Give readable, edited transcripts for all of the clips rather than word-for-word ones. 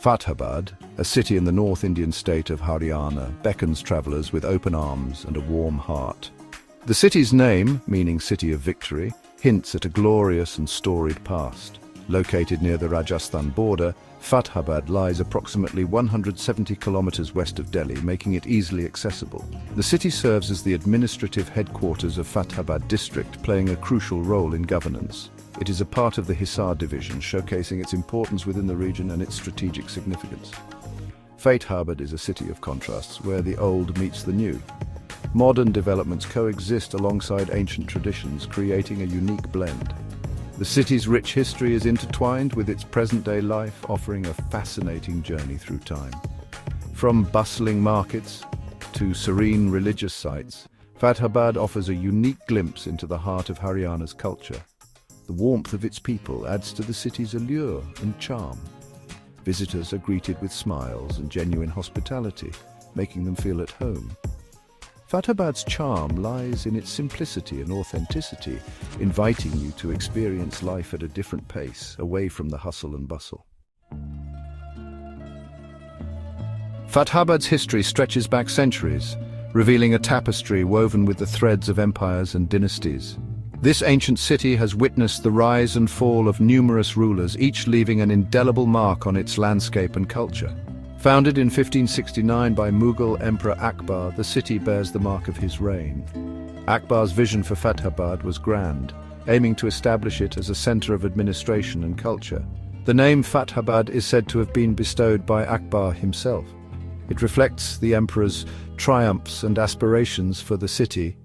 Fatehabad, a city in the North Indian state of Haryana, beckons travelers with open arms and a warm heart. The city's name, meaning City of Victory, hints at a glorious and storied past. Located near the Rajasthan border, Fatehabad lies approximately 170 kilometers west of Delhi, making it easily accessible. The city serves as the administrative headquarters of Fatehabad district, playing a crucial role in governance. It is a part of the Hisar division, showcasing its importance within the region and its strategic significance. Fatehabad is a city of contrasts, where the old meets the new. Modern developments coexist alongside ancient traditions, creating a unique blend. The city's rich history is intertwined with its present-day life, offering a fascinating journey through time. From bustling markets to serene religious sites, Fatehabad offers a unique glimpse into the heart of Haryana's culture. The warmth of its people adds to the city's allure and charm. Visitors are greeted with smiles and genuine hospitality, making them feel at home. Fatehabad's charm lies in its simplicity and authenticity, inviting you to experience life at a different pace, away from the hustle and bustle. Fatehabad's history stretches back centuries, revealing a tapestry woven with the threads of empires and dynasties. This ancient city has witnessed the rise and fall of numerous rulers, each leaving an indelible mark on its landscape and culture. Founded in 1569 by Mughal Emperor Akbar, the city bears the mark of his reign. Akbar's vision for Fatehabad was grand, aiming to establish it as a center of administration and culture. The name Fatehabad is said to have been bestowed by Akbar himself. It reflects the emperor's triumphs and aspirations for the city.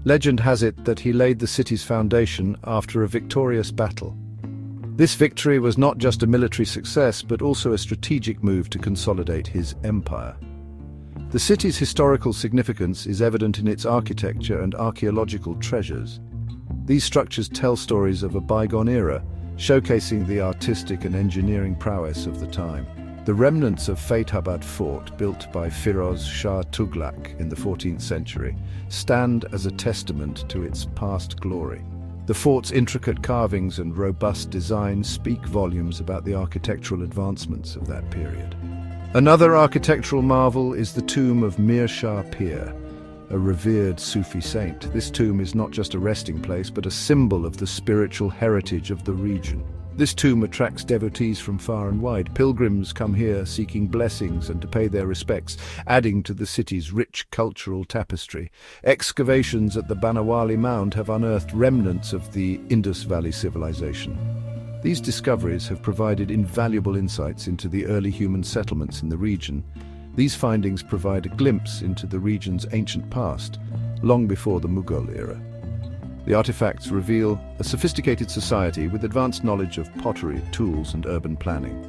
Legend has it that he laid the city's foundation after a victorious battle. This victory was not just a military success, but also a strategic move to consolidate his empire. The city's historical significance is evident in its architecture and archaeological treasures. These structures tell stories of a bygone era, showcasing the artistic and engineering prowess of the time. The remnants of Fatehabad Fort, built by Firoz Shah Tughlaq in the 14th century, stand as a testament to its past glory. The fort's intricate carvings and robust design speak volumes about the architectural advancements of that period. Another architectural marvel is the tomb of Mir Shah Pir, a revered Sufi saint. This tomb is not just a resting place, but a symbol of the spiritual heritage of the region. This tomb attracts devotees from far and wide. Pilgrims come here seeking blessings and to pay their respects, adding to the city's rich cultural tapestry. Excavations at the Banawali Mound have unearthed remnants of the Indus Valley civilization. These discoveries have provided invaluable insights into the early human settlements in the region. These findings provide a glimpse into the region's ancient past, long before the Mughal era. The artifacts reveal a sophisticated society with advanced knowledge of pottery, tools, and urban planning.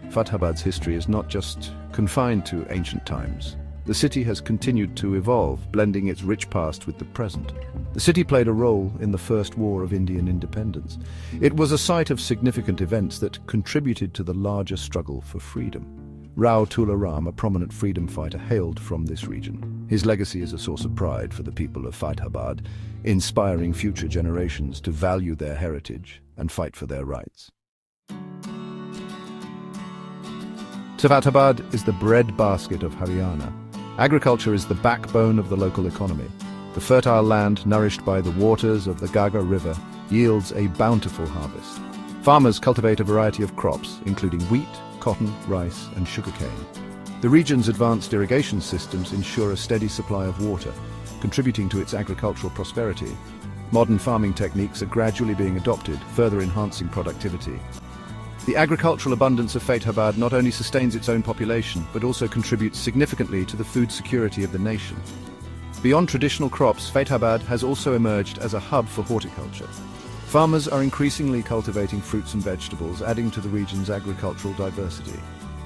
Fatehabad's history is not just confined to ancient times. The city has continued to evolve, blending its rich past with the present. The city played a role in the First War of Indian independence. It was a site of significant events that contributed to the larger struggle for freedom. Rao Tularam, a prominent freedom fighter, hailed from this region. His legacy is a source of pride for the people of Fatehabad, inspiring future generations to value their heritage and fight for their rights. Fatehabad is the breadbasket of Haryana. Agriculture is the backbone of the local economy. The fertile land, nourished by the waters of the Gaga River, yields a bountiful harvest. Farmers cultivate a variety of crops, including wheat, cotton, rice, and sugarcane. The region's advanced irrigation systems ensure a steady supply of water, contributing to its agricultural prosperity. Modern farming techniques are gradually being adopted, further enhancing productivity. The agricultural abundance of Fatehabad not only sustains its own population, but also contributes significantly to the food security of the nation. Beyond traditional crops, Fatehabad has also emerged as a hub for horticulture. Farmers are increasingly cultivating fruits and vegetables, adding to the region's agricultural diversity.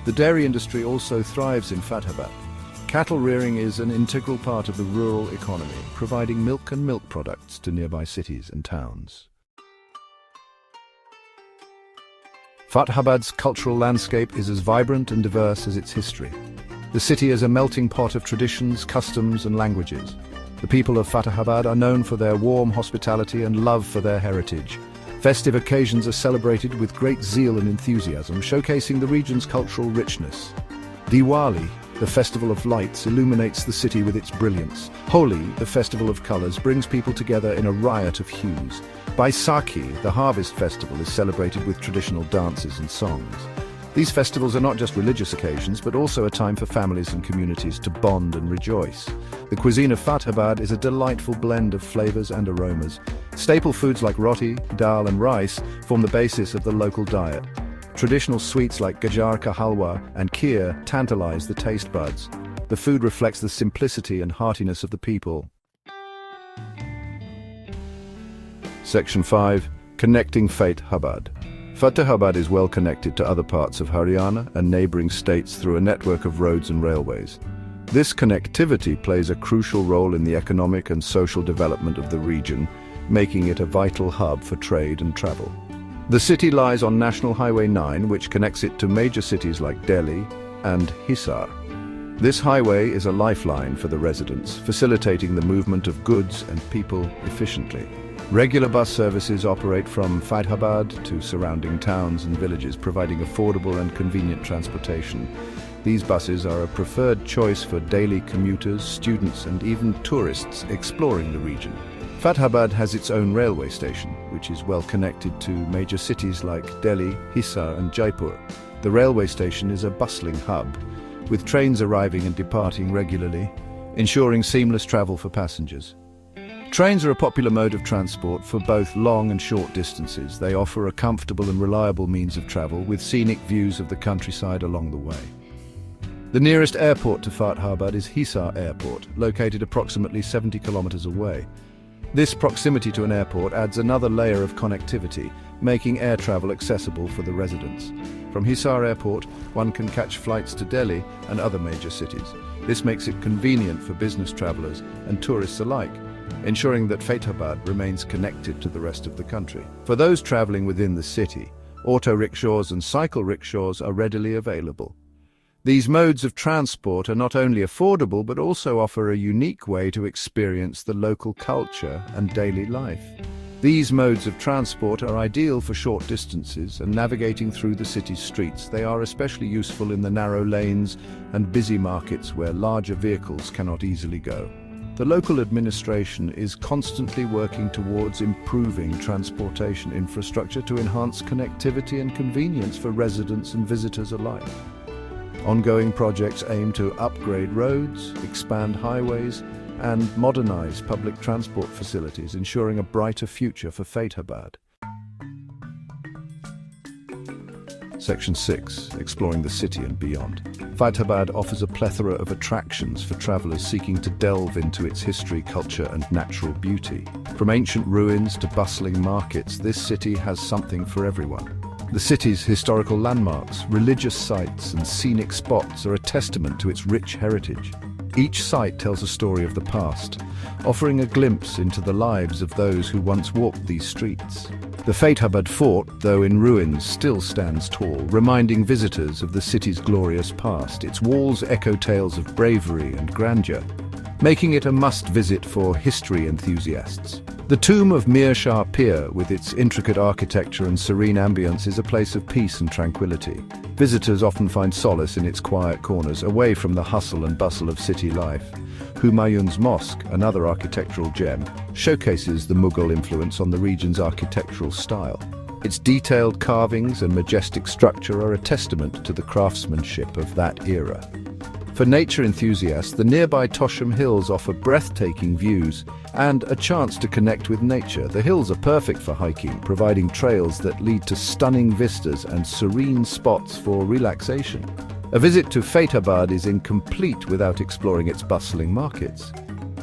The dairy industry also thrives in Fatehabad. Cattle rearing is an integral part of the rural economy, providing milk and milk products to nearby cities and towns. Fatehabad's cultural landscape is as vibrant and diverse as its history. The city is a melting pot of traditions, customs, and languages. The people of Fatehabad are known for their warm hospitality and love for their heritage. Festive occasions are celebrated with great zeal and enthusiasm, showcasing the region's cultural richness. Diwali, the festival of lights, illuminates the city with its brilliance. Holi, the festival of colors, brings people together in a riot of hues. Baisakhi, the harvest festival, is celebrated with traditional dances and songs. These festivals are not just religious occasions, but also a time for families and communities to bond and rejoice. The cuisine of Fatehabad is a delightful blend of flavors and aromas. Staple foods like roti, dal and rice form the basis of the local diet. Traditional sweets like gajar ka halwa and kheer tantalize the taste buds. The food reflects the simplicity and heartiness of the people. Section 5. Connecting Fatehabad. Fatehabad is well connected to other parts of Haryana and neighboring states through a network of roads and railways. This connectivity plays a crucial role in the economic and social development of the region, making it a vital hub for trade and travel. The city lies on National Highway 9, which connects it to major cities like Delhi and Hisar. This highway is a lifeline for the residents, facilitating the movement of goods and people efficiently. Regular bus services operate from Fatehabad to surrounding towns and villages, providing affordable and convenient transportation. These buses are a preferred choice for daily commuters, students, and even tourists exploring the region. Fatehabad has its own railway station, which is well connected to major cities like Delhi, Hisar, and Jaipur. The railway station is a bustling hub, with trains arriving and departing regularly, ensuring seamless travel for passengers. Trains are a popular mode of transport for both long and short distances. They offer a comfortable and reliable means of travel, with scenic views of the countryside along the way. The nearest airport to Fatehabad is Hisar Airport, located approximately 70 kilometers away. This proximity to an airport adds another layer of connectivity, making air travel accessible for the residents. From Hisar Airport, one can catch flights to Delhi and other major cities. This makes it convenient for business travelers and tourists alike, ensuring that Fatehabad remains connected to the rest of the country. For those traveling within the city, auto rickshaws and cycle rickshaws are readily available. These modes of transport are not only affordable but also offer a unique way to experience the local culture and daily life. These modes of transport are ideal for short distances and navigating through the city's streets. They are especially useful in the narrow lanes and busy markets where larger vehicles cannot easily go. The local administration is constantly working towards improving transportation infrastructure to enhance connectivity and convenience for residents and visitors alike. Ongoing projects aim to upgrade roads, expand highways, and modernize public transport facilities, ensuring a brighter future for Fatehabad. Section 6. Exploring the city and beyond. Fatehabad offers a plethora of attractions for travelers seeking to delve into its history, culture, and natural beauty. From ancient ruins to bustling markets, this city has something for everyone. The city's historical landmarks, religious sites, and scenic spots are a testament to its rich heritage. Each site tells a story of the past, offering a glimpse into the lives of those who once walked these streets. The Fatehabad Fort, though in ruins, still stands tall, reminding visitors of the city's glorious past. Its walls echo tales of bravery and grandeur, making it a must-visit for history enthusiasts. The tomb of Mir Shah Pir, with its intricate architecture and serene ambience, is a place of peace and tranquility. Visitors often find solace in its quiet corners, away from the hustle and bustle of city life. Humayun's Mosque, another architectural gem, showcases the Mughal influence on the region's architectural style. Its detailed carvings and majestic structure are a testament to the craftsmanship of that era. For nature enthusiasts, the nearby Tosham Hills offer breathtaking views and a chance to connect with nature. The hills are perfect for hiking, providing trails that lead to stunning vistas and serene spots for relaxation. A visit to Fatehabad is incomplete without exploring its bustling markets.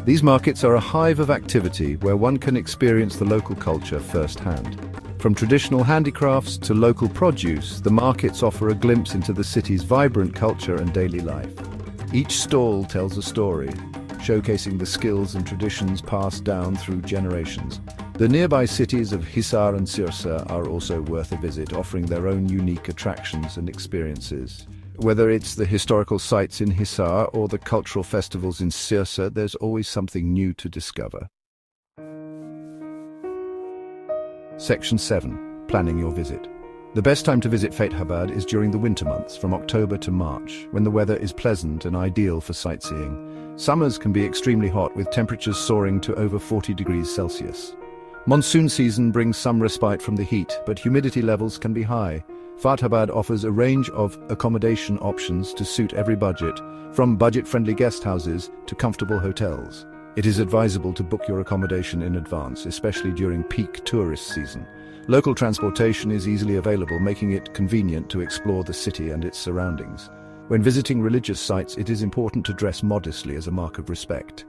These markets are a hive of activity where one can experience the local culture firsthand. From traditional handicrafts to local produce, the markets offer a glimpse into the city's vibrant culture and daily life. Each stall tells a story, showcasing the skills and traditions passed down through generations. The nearby cities of Hisar and Sirsa are also worth a visit, offering their own unique attractions and experiences. Whether it's the historical sites in Hisar or the cultural festivals in Sirsa, there's always something new to discover. Section 7. Planning your visit. The best time to visit Fatehabad is during the winter months, from October to March, when the weather is pleasant and ideal for sightseeing. Summers can be extremely hot, with temperatures soaring to over 40 degrees Celsius. Monsoon season brings some respite from the heat, but humidity levels can be high. Fatehabad offers a range of accommodation options to suit every budget, from budget-friendly guest houses to comfortable hotels. It is advisable to book your accommodation in advance, especially during peak tourist season. Local transportation is easily available, making it convenient to explore the city and its surroundings. When visiting religious sites, it is important to dress modestly as a mark of respect.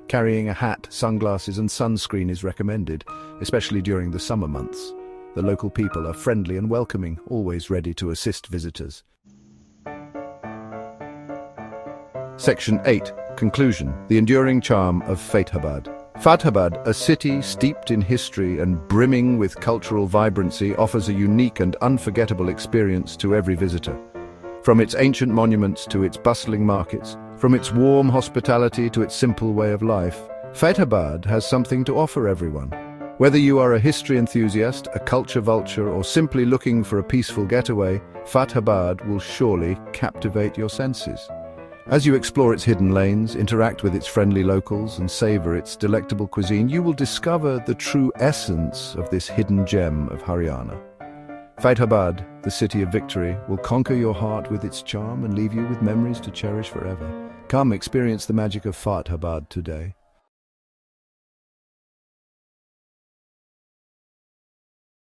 Carrying a hat, sunglasses and sunscreen is recommended, especially during the summer months. The local people are friendly and welcoming, always ready to assist visitors. Section 8. Conclusion. The enduring charm of Fatehabad. Fatehabad, a city steeped in history and brimming with cultural vibrancy, offers a unique and unforgettable experience to every visitor. From its ancient monuments to its bustling markets, from its warm hospitality to its simple way of life, Fatehabad has something to offer everyone. Whether you are a history enthusiast, a culture vulture, or simply looking for a peaceful getaway, Fatehabad will surely captivate your senses. As you explore its hidden lanes, interact with its friendly locals, and savor its delectable cuisine, you will discover the true essence of this hidden gem of Haryana. Fatehabad, the city of victory, will conquer your heart with its charm and leave you with memories to cherish forever. Come experience the magic of Fatehabad today.